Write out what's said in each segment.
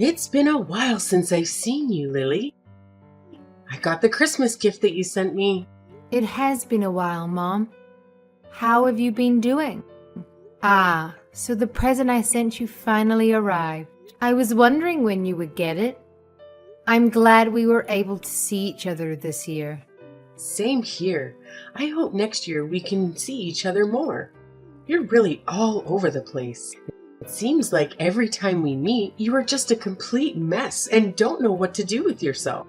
It's been a while since I've seen you, Lily. I got the Christmas gift that you sent me. It has been a while, Mom. How have you been doing? Ah, so the present I sent you finally arrived. I was wondering when you would get it. I'm glad we were able to see each other this year. Same here. I hope next year we can see each other more. You're really all over the place. It seems like every time we meet, you are just a complete mess and don't know what to do with yourself.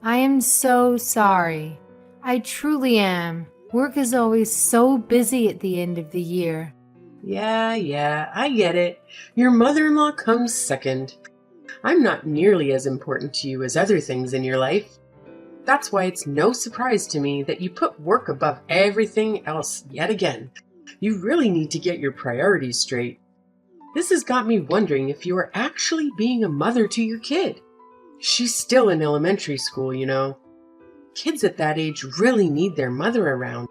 I am so sorry. I truly am. Work is always so busy at the end of the year. Yeah, I get it. Your mother-in-law comes second. I'm not nearly as important to you as other things in your life. That's why it's no surprise to me that you put work above everything else yet again. You really need to get your priorities straight. This has got me wondering if you are actually being a mother to your kid. She's still in elementary school, you know. Kids at that age really need their mother around.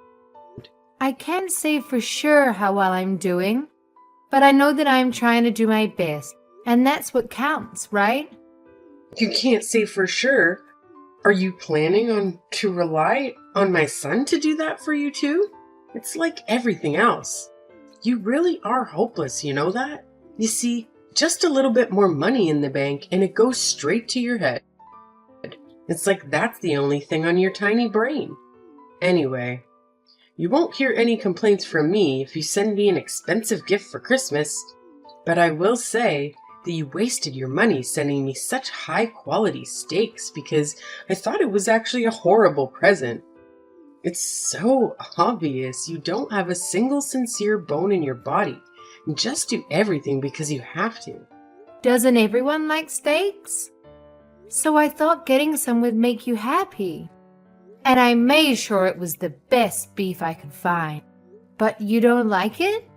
I can't say for sure how well I'm doing, but I know that I'm trying to do my best, and that's what counts, right? You can't say for sure. Are you planning on to rely on my son to do that for you too? It's like everything else. You really are hopeless, you know that? You see, just a little bit more money in the bank and it goes straight to your head. It's like that's the only thing on your tiny brain. Anyway, you won't hear any complaints from me if you send me an expensive gift for Christmas, but I will say that you wasted your money sending me such high-quality steaks because I thought it was actually a horrible present. It's so obvious you don't have a single sincere bone in your body and just do everything because you have to. Doesn't everyone like steaks? So I thought getting some would make you happy. And I made sure it was the best beef I could find. But you don't like it?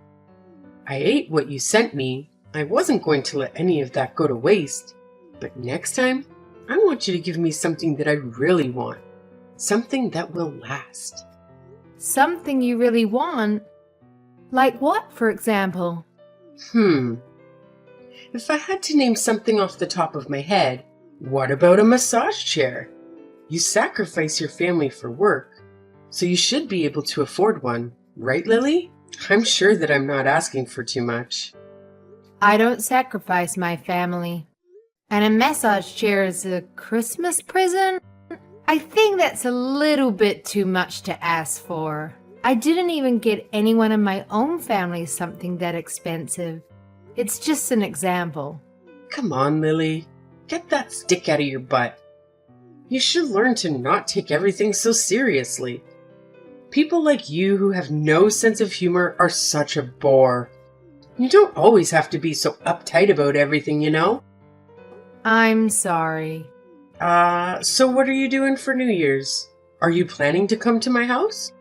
I ate what you sent me. I wasn't going to let any of that go to waste. But next time, I want you to give me something that I really want. Something that will last. Something you really want? Like what, for example? If I had to name something off the top of my head, what about a massage chair? You sacrifice your family for work, so you should be able to afford one, right, Lily? I'm sure that I'm not asking for too much. I don't sacrifice my family. And a massage chair is a Christmas present? I think that's a little bit too much to ask for. I didn't even get anyone in my own family something that expensive. It's just an example. Come on, Lily. Get that stick out of your butt. You should learn to not take everything so seriously. People like you who have no sense of humor are such a bore. You don't always have to be so uptight about everything, you know? I'm sorry. So what are you doing for New Year's? Are you planning to come to my house?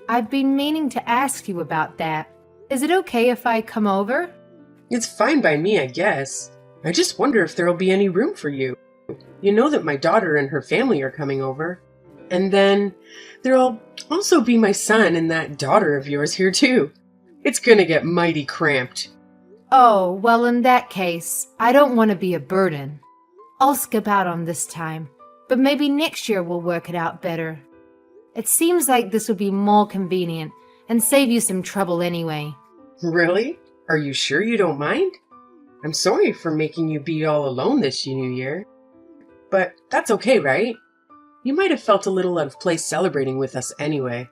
I've been meaning to ask you about that. Is it okay if I come over? It's fine by me, I guess. I just wonder if there'll be any room for you. You know that my daughter and her family are coming over. And then there'll also be my son and that daughter of yours here too. It's gonna get mighty cramped. Oh, well, in that case, I don't want to be a burden. I'll skip out on this time, but maybe next year we'll work it out better. It seems like this would be more convenient and save you some trouble anyway. Really? Are you sure you don't mind? I'm sorry for making you be all alone this New Year. But that's okay, right? You might have felt a little out of place celebrating with us anyway.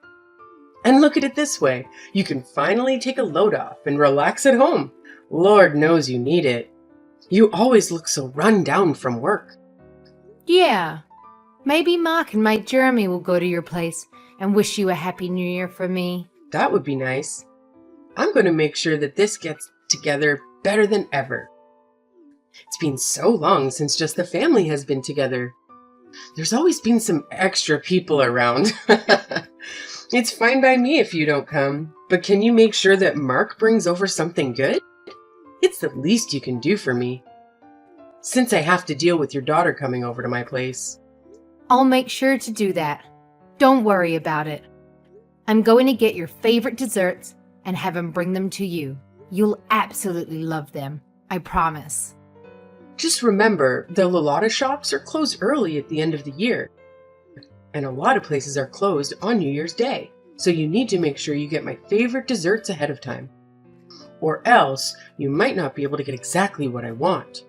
And look at it this way. You can finally take a load off and relax at home. Lord knows you need it. You always look so run down from work. Yeah. Maybe Mark and Mike Jeremy will go to your place and wish you a Happy New Year for me. That would be nice. I'm going to make sure that this gets together better than ever. It's been so long since just the family has been together. There's always been some extra people around. It's fine by me if you don't come, but can you make sure that Mark brings over something good? It's the least you can do for me, since I have to deal with your daughter coming over to my place. I'll make sure to do that. Don't worry about it. I'm going to get your favorite desserts and have him bring them to you. You'll absolutely love them. I promise. Just remember, the Lolata shops are closed early at the end of the year, and a lot of places are closed on New Year's Day. So you need to make sure you get my favorite desserts ahead of time, or else you might not be able to get exactly what I want.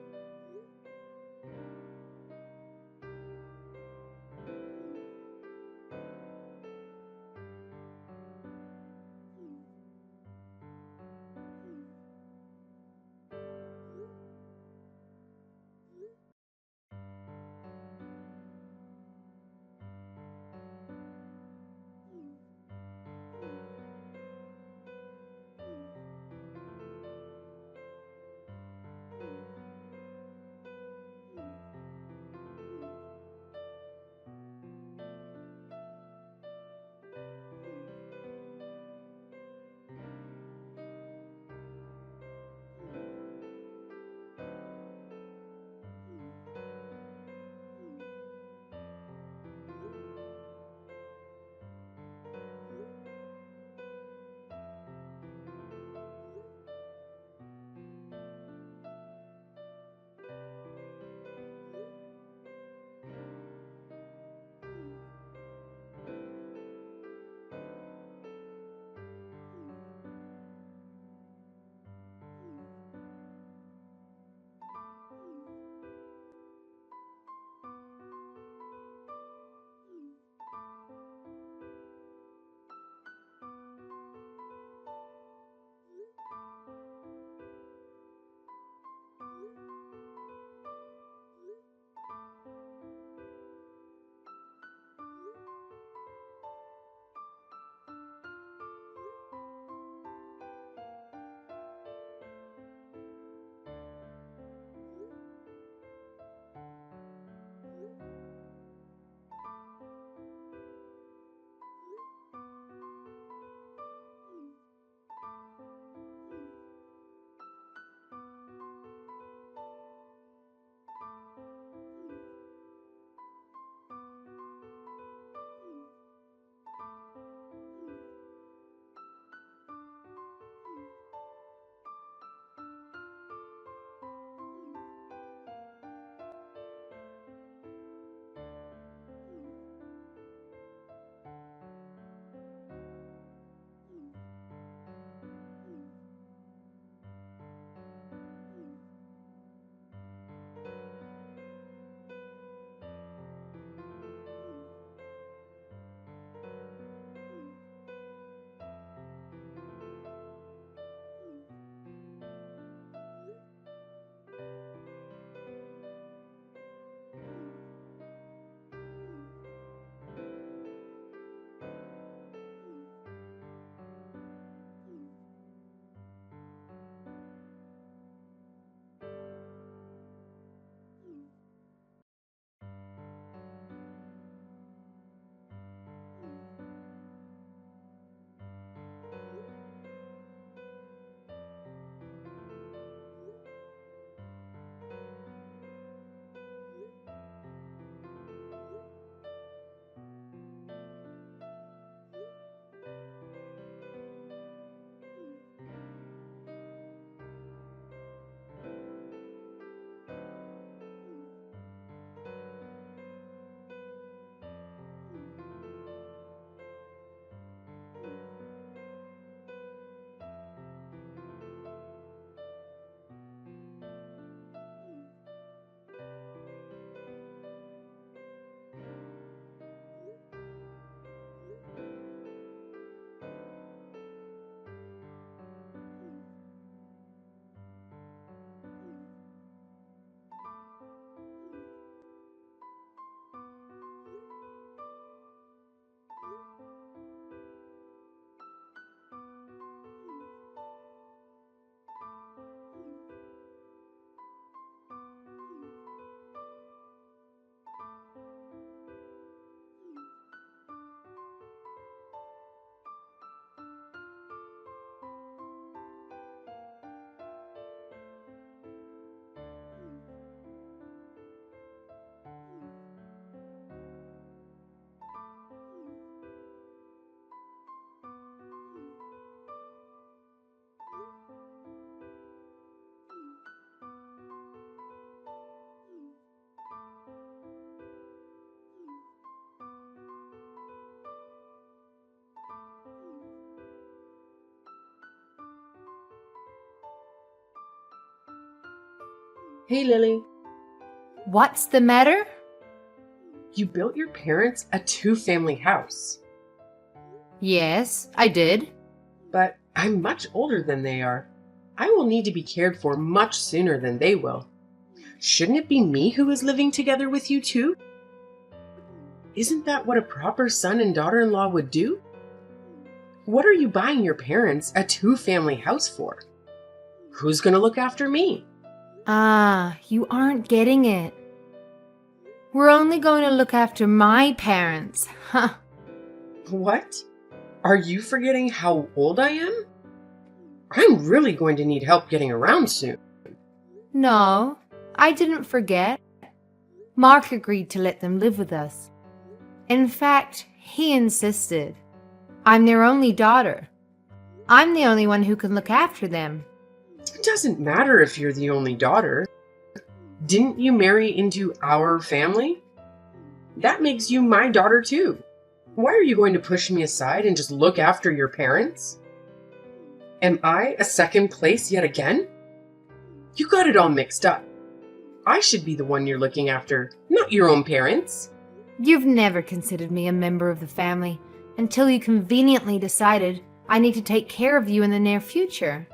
Hey, Lily. What's the matter? You built your parents a two-family house, Yes, I did. but I'm much older than they are. I will need to be cared for much sooner than they will. Shouldn't it be me who is living together with you too? Isn't that what a proper son and daughter-in-law would do? What are you buying your parents a two-family house for? Who's going to look after me? Ah, you aren't getting it. We're only going to look after my parents. Huh. What? Are you forgetting how old I am? I'm really going to need help getting around soon. No, I didn't forget. Mark agreed to let them live with us. In fact, he insisted. I'm their only daughter. I'm the only one who can look after them. It doesn't matter if you're the only daughter. Didn't you marry into our family? That makes you my daughter too. Why are you going to push me aside and just look after your parents? Am I a second place yet again? You got it all mixed up. I should be the one you're looking after, not your own parents. You've never considered me a member of the family until you conveniently decided I need to take care of you in the near future.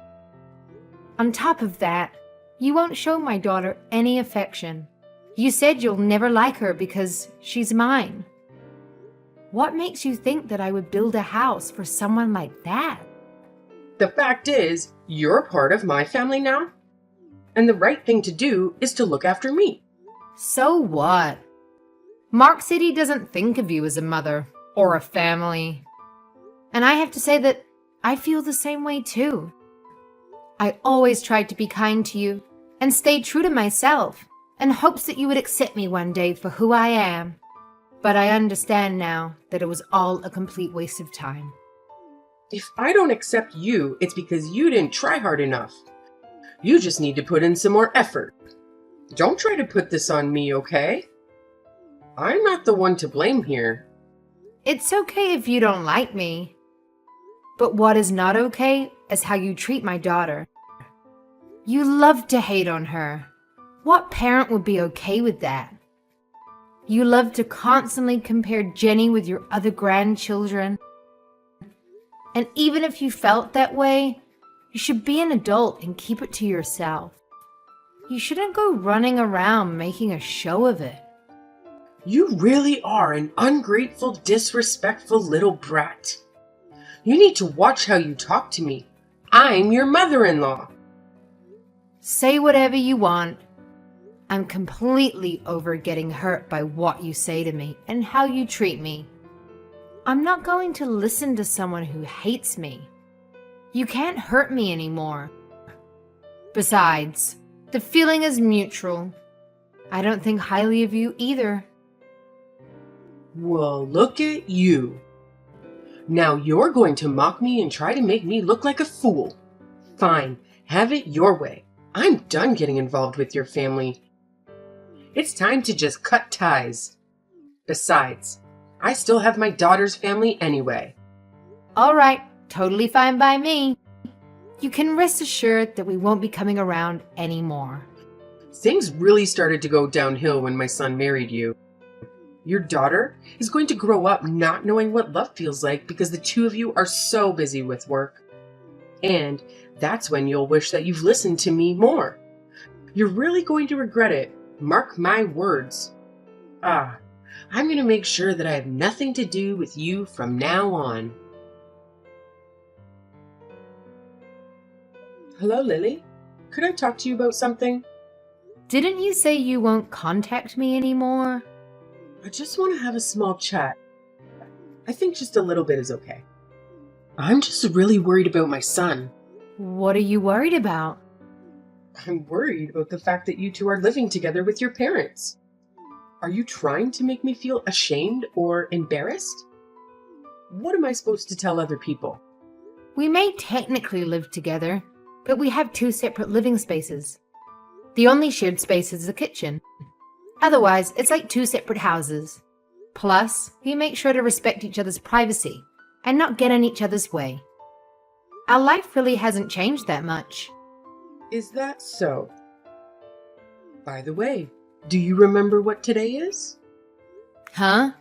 On top of that, you won't show my daughter any affection. You said you'll never like her because she's mine. What makes you think that I would build a house for someone like that? The fact is, you're part of my family now. And the right thing to do is to look after me. So what? Mark said he doesn't think of you as a mother or a family. And I have to say that I feel the same way too. I always tried to be kind to you and stayed true to myself in hopes that you would accept me one day for who I am. But I understand now that it was all a complete waste of time. If I don't accept you, it's because you didn't try hard enough. You just need to put in some more effort. Don't try to put this on me, okay? I'm not the one to blame here. It's okay if you don't like me. But what is not okay is how you treat my daughter. You love to hate on her. What parent would be okay with that? You love to constantly compare Jenny with your other grandchildren. And even if you felt that way, you should be an adult and keep it to yourself. You shouldn't go running around making a show of it. You really are an ungrateful, disrespectful little brat. You need to watch how you talk to me. I'm your mother-in-law. Say whatever you want. I'm completely over getting hurt by what you say to me and how you treat me. I'm not going to listen to someone who hates me. You can't hurt me anymore. Besides, the feeling is mutual. I don't think highly of you either. Well, look at you. Now you're going to mock me and try to make me look like a fool. Fine, have it your way. I'm done getting involved with your family. It's time to just cut ties. Besides, I still have my daughter's family anyway. All right, totally fine by me. You can rest assured that we won't be coming around anymore. Things really started to go downhill when my son married you. Your daughter is going to grow up not knowing what love feels like because the two of you are so busy with work. And that's when you'll wish that you've listened to me more. You're really going to regret it. Mark my words. I'm going to make sure that I have nothing to do with you from now on. Hello, Lily. Could I talk to you about something? Didn't you say you won't contact me anymore? I just want to have a small chat. I think just a little bit is okay. I'm just really worried about my son. What are you worried about? I'm worried about the fact that you two are living together with your parents. Are you trying to make me feel ashamed or embarrassed? What am I supposed to tell other people? We may technically live together, but we have two separate living spaces. The only shared space is the kitchen. Otherwise, it's like two separate houses. Plus, we make sure to respect each other's privacy and not get in each other's way. Our life really hasn't changed that much. Is that so? By the way, do you remember what today is? Huh?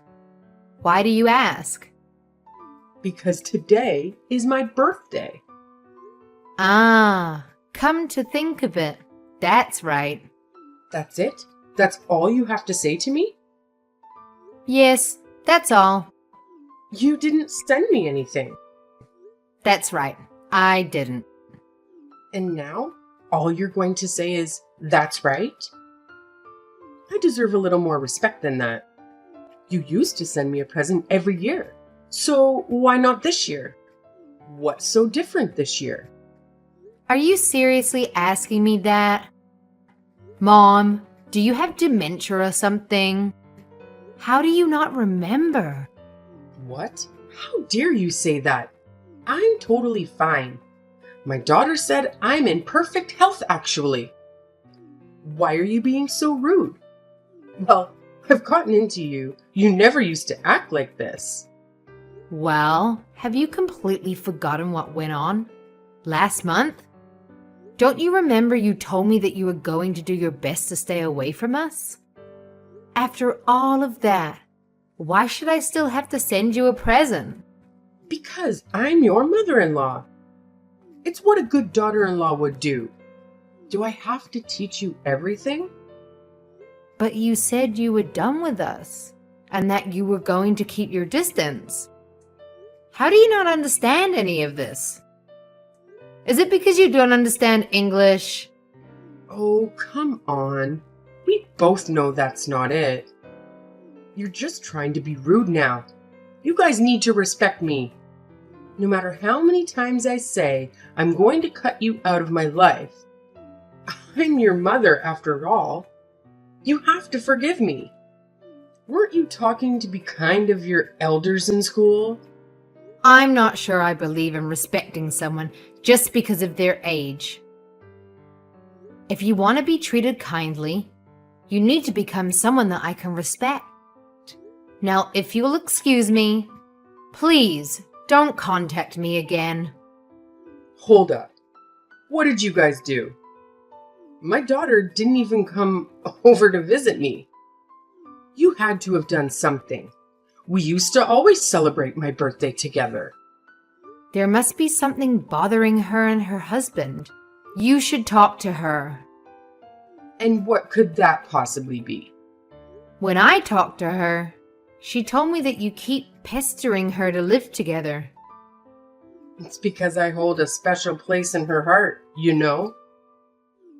Why do you ask? Because today is my birthday. Ah, come to think of it, that's right. That's it? That's all you have to say to me? Yes, that's all. You didn't send me anything. That's right, I didn't. And now, all you're going to say is, that's right? I deserve a little more respect than that. You used to send me a present every year. So why not this year? What's so different this year? Are you seriously asking me that? Mom, do you have dementia or something? How do you not remember? What? How dare you say that? I'm totally fine. My daughter said I'm in perfect health, actually. Why are you being so rude? Well, I've gotten into you. You never used to act like this. Well, have you completely forgotten what went on last month? Don't you remember you told me that you were going to do your best to stay away from us? After all of that, why should I still have to send you a present? Because I'm your mother-in-law. It's what a good daughter-in-law would do. Do I have to teach you everything? But you said you were done with us and that you were going to keep your distance. How do you not understand any of this? Is it because you don't understand English? Oh, come on. We both know that's not it. You're just trying to be rude now. You guys need to respect me. No matter how many times I say I'm going to cut you out of my life, I'm your mother after all. You have to forgive me. Weren't you talking to be kind of your elders in school? I'm not sure I believe in respecting someone just because of their age. If you want to be treated kindly, you need to become someone that I can respect. Now, if you'll excuse me, please don't contact me again. Hold up. What did you guys do? My daughter didn't even come over to visit me. You had to have done something. We used to always celebrate my birthday together. There must be something bothering her and her husband. You should talk to her. And what could that possibly be? When I talked to her, she told me that you keep pestering her to live together. It's because I hold a special place in her heart, you know?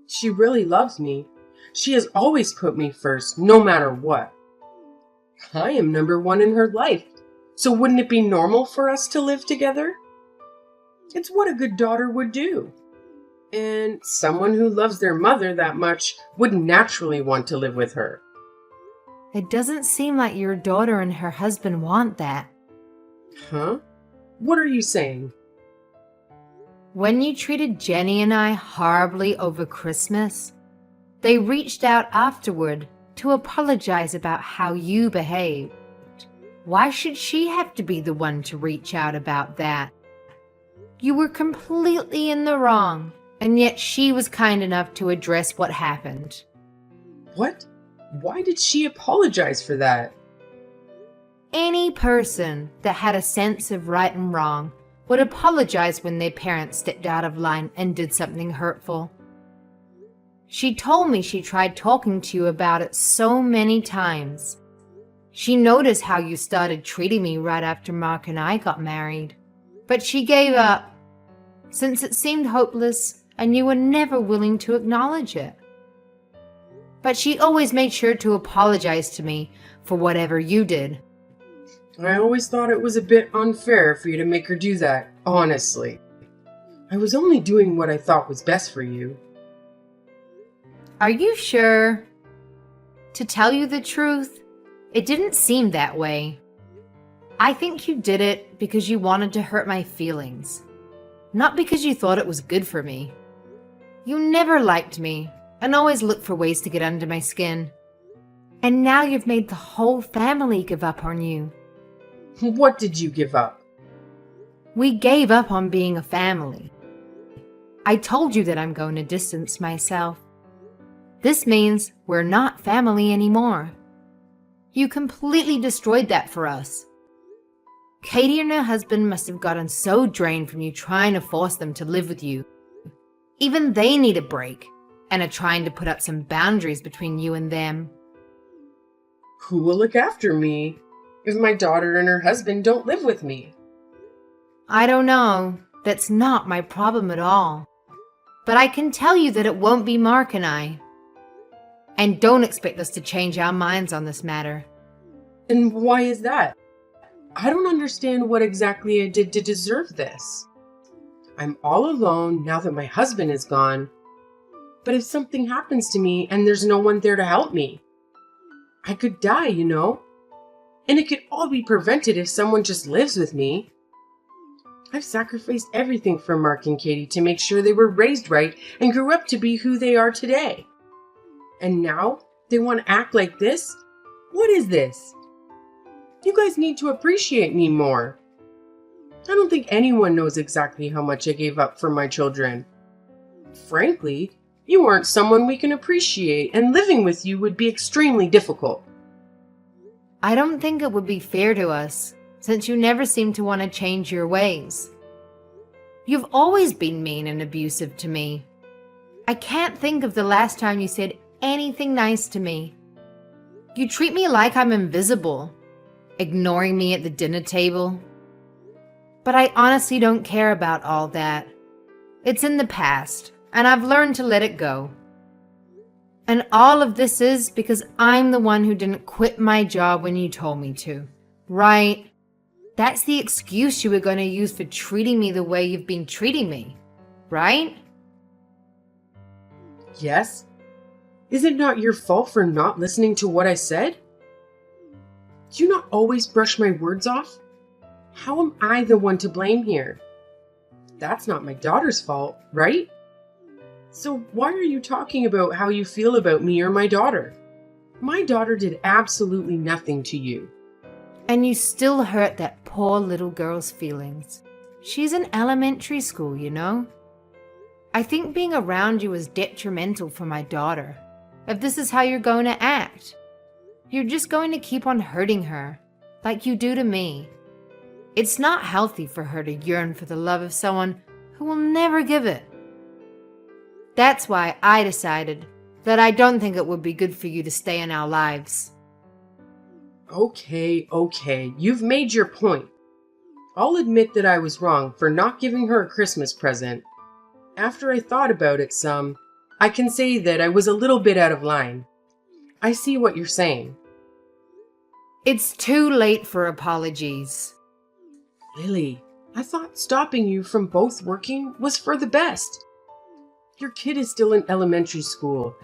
She really loves me. She has always put me first, no matter what. I am number one in her life, so wouldn't it be normal for us to live together? It's what a good daughter would do. And someone who loves their mother that much would naturally want to live with her. It doesn't seem like your daughter and her husband want that. Huh? What are you saying? When you treated Jenny and I horribly over Christmas, they reached out afterward to apologize about how you behaved. Why should she have to be the one to reach out about that? You were completely in the wrong, and yet she was kind enough to address what happened. What? Why did she apologize for that? Any person that had a sense of right and wrong would apologize when their parents stepped out of line and did something hurtful. She told me she tried talking to you about it so many times. She noticed how you started treating me right after Mark and I got married. But she gave up, since it seemed hopeless and you were never willing to acknowledge it. But she always made sure to apologize to me for whatever you did. I always thought it was a bit unfair for you to make her do that, honestly. I was only doing what I thought was best for you. Are you sure? To tell you the truth, it didn't seem that way. I think you did it because you wanted to hurt my feelings, not because you thought it was good for me. You never liked me and always looked for ways to get under my skin. And now you've made the whole family give up on you. What did you give up? We gave up on being a family. I told you that I'm going to distance myself. This means we're not family anymore. You completely destroyed that for us. Katie and her husband must have gotten so drained from you trying to force them to live with you. Even they need a break and are trying to put up some boundaries between you and them. Who will look after me if my daughter and her husband don't live with me? I don't know. That's not my problem at all. But I can tell you that it won't be Mark and I. And don't expect us to change our minds on this matter. And why is that? I don't understand what exactly I did to deserve this. I'm all alone now that my husband is gone. But if something happens to me and there's no one there to help me, I could die, you know? And it could all be prevented if someone just lives with me. I've sacrificed everything for Mark and Katie to make sure they were raised right and grew up to be who they are today. And now they want to act like this? What is this? You guys need to appreciate me more. I don't think anyone knows exactly how much I gave up for my children. Frankly, you aren't someone we can appreciate, and living with you would be extremely difficult. I don't think it would be fair to us, since you never seem to want to change your ways. You've always been mean and abusive to me. I can't think of the last time you said anything nice to me. You treat me like I'm invisible, ignoring me at the dinner table. But I honestly don't care about all that. It's in the past, and I've learned to let it go. And all of this is because I'm the one who didn't quit my job when you told me to, right? That's the excuse you were going to use for treating me the way you've been treating me, right? Yes? Is it not your fault for not listening to what I said? Do you not always brush my words off? How am I the one to blame here? That's not my daughter's fault, right? So why are you talking about how you feel about me or my daughter? My daughter did absolutely nothing to you. And you still hurt that poor little girl's feelings. She's in elementary school, you know? I think being around you is detrimental for my daughter. If this is how you're going to act, you're just going to keep on hurting her, like you do to me. It's not healthy for her to yearn for the love of someone who will never give it. That's why I decided that I don't think it would be good for you to stay in our lives. Okay, you've made your point. I'll admit that I was wrong for not giving her a Christmas present. After I thought about it some, I can say that I was a little bit out of line. I see what you're saying. It's too late for apologies. Lily, I thought stopping you from both working was for the best. Your kid is still in elementary school,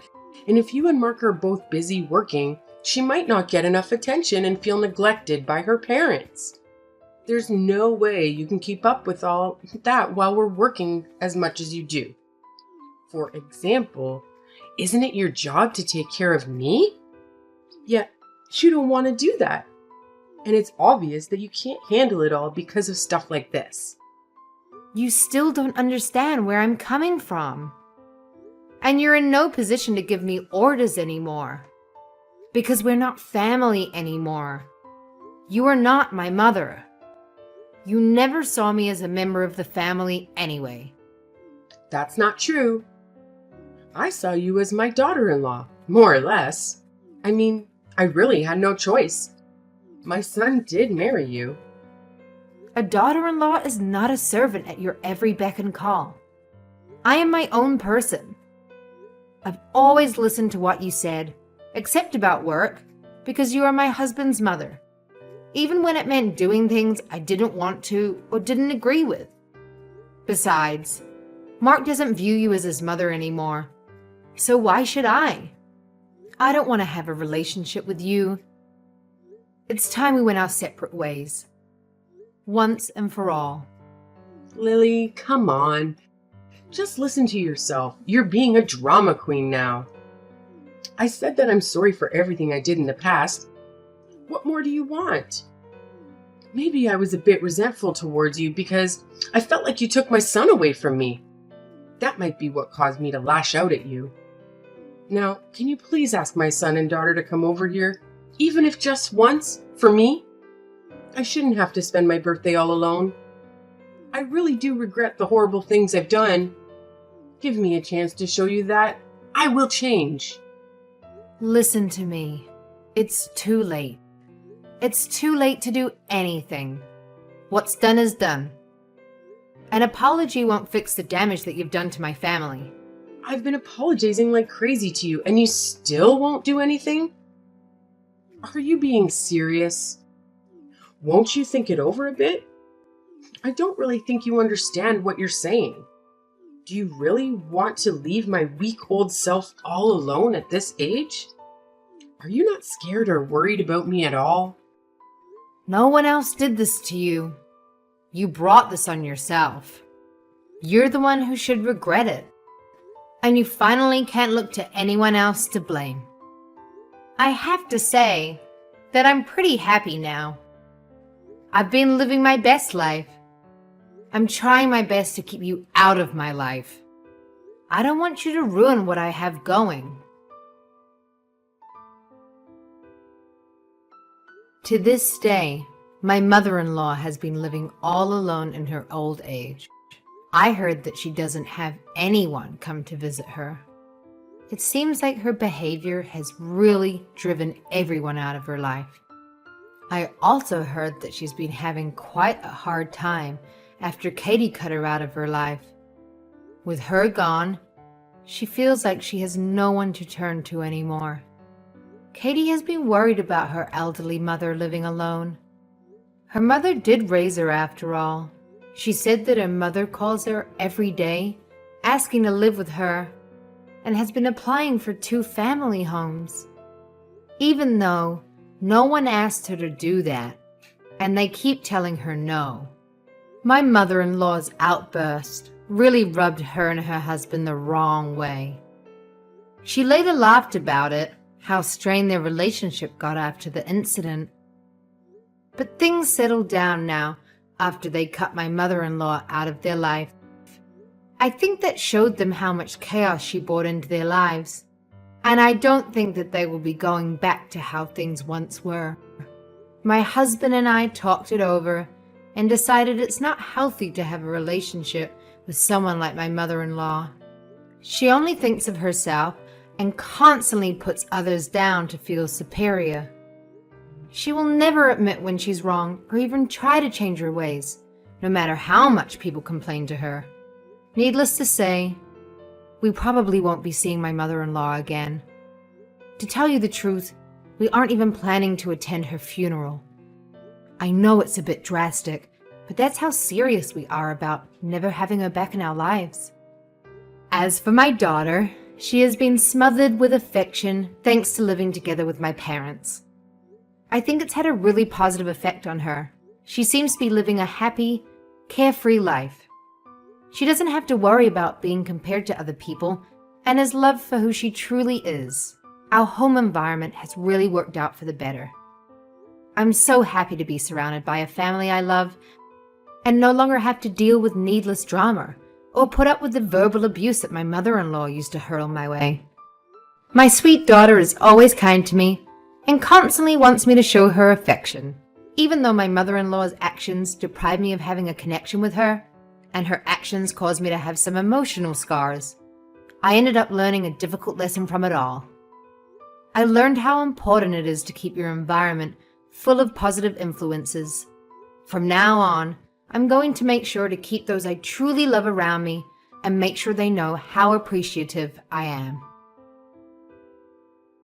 and if you and Mark are both busy working, she might not get enough attention and feel neglected by her parents. There's no way you can keep up with all that while we're working as much as you do. For example, isn't it your job to take care of me? Yet, you don't want to do that. And it's obvious that you can't handle it all because of stuff like this. You still don't understand where I'm coming from. And you're in no position to give me orders anymore. Because we're not family anymore. You are not my mother. You never saw me as a member of the family anyway. That's not true. I saw you as my daughter-in-law, more or less. I mean, I really had no choice. My son did marry you. A daughter-in-law is not a servant at your every beck and call. I am my own person. I've always listened to what you said, except about work, because you are my husband's mother, even when it meant doing things I didn't want to or didn't agree with. Besides, Mark doesn't view you as his mother anymore, so why should I? I don't want to have a relationship with you. It's time we went our separate ways, once and for all. Lily, come on. Just listen to yourself. You're being a drama queen now. I said that I'm sorry for everything I did in the past. What more do you want? Maybe I was a bit resentful towards you because I felt like you took my son away from me. That might be what caused me to lash out at you. Now, can you please ask my son and daughter to come over here, even if just once, for me? I shouldn't have to spend my birthday all alone. I really do regret the horrible things I've done. Give me a chance to show you that I will change. Listen to me. It's too late. It's too late to do anything. What's done is done. An apology won't fix the damage that you've done to my family. I've been apologizing like crazy to you, and you still won't do anything? Are you being serious? Won't you think it over a bit? I don't really think you understand what you're saying. Do you really want to leave my weak old self all alone at this age? Are you not scared or worried about me at all? No one else did this to you. You brought this on yourself. You're the one who should regret it. And you finally can't look to anyone else to blame. I have to say that I'm pretty happy now. I've been living my best life. I'm trying my best to keep you out of my life. I don't want you to ruin what I have going. To this day, my mother-in-law has been living all alone in her old age. I heard that she doesn't have anyone come to visit her. It seems like her behavior has really driven everyone out of her life. I also heard that she's been having quite a hard time after Katie cut her out of her life. With her gone, she feels like she has no one to turn to anymore. Katie has been worried about her elderly mother living alone. Her mother did raise her after all. She said that her mother calls her every day, asking to live with her, and has been applying for 2 family homes. Even though no one asked her to do that, and they keep telling her no. My mother-in-law's outburst really rubbed her and her husband the wrong way. She later laughed about it, how strained their relationship got after the incident. But things settled down now after they cut my mother-in-law out of their life. I think that showed them how much chaos she brought into their lives, and I don't think that they will be going back to how things once were. My husband and I talked it over and decided it's not healthy to have a relationship with someone like my mother-in-law. She only thinks of herself and constantly puts others down to feel superior. She will never admit when she's wrong or even try to change her ways, no matter how much people complain to her. Needless to say, we probably won't be seeing my mother-in-law again. To tell you the truth, we aren't even planning to attend her funeral. I know it's a bit drastic, but that's how serious we are about never having her back in our lives. As for my daughter, she has been smothered with affection thanks to living together with my parents. I think it's had a really positive effect on her. She seems to be living a happy, carefree life. She doesn't have to worry about being compared to other people and is loved for who she truly is. Our home environment has really worked out for the better. I'm so happy to be surrounded by a family I love and no longer have to deal with needless drama or put up with the verbal abuse that my mother-in-law used to hurl my way. My sweet daughter is always kind to me and constantly wants me to show her affection. Even though my mother-in-law's actions deprive me of having a connection with her, and her actions caused me to have some emotional scars, I ended up learning a difficult lesson from it all. I learned how important it is to keep your environment full of positive influences. From now on, I'm going to make sure to keep those I truly love around me and make sure they know how appreciative I am.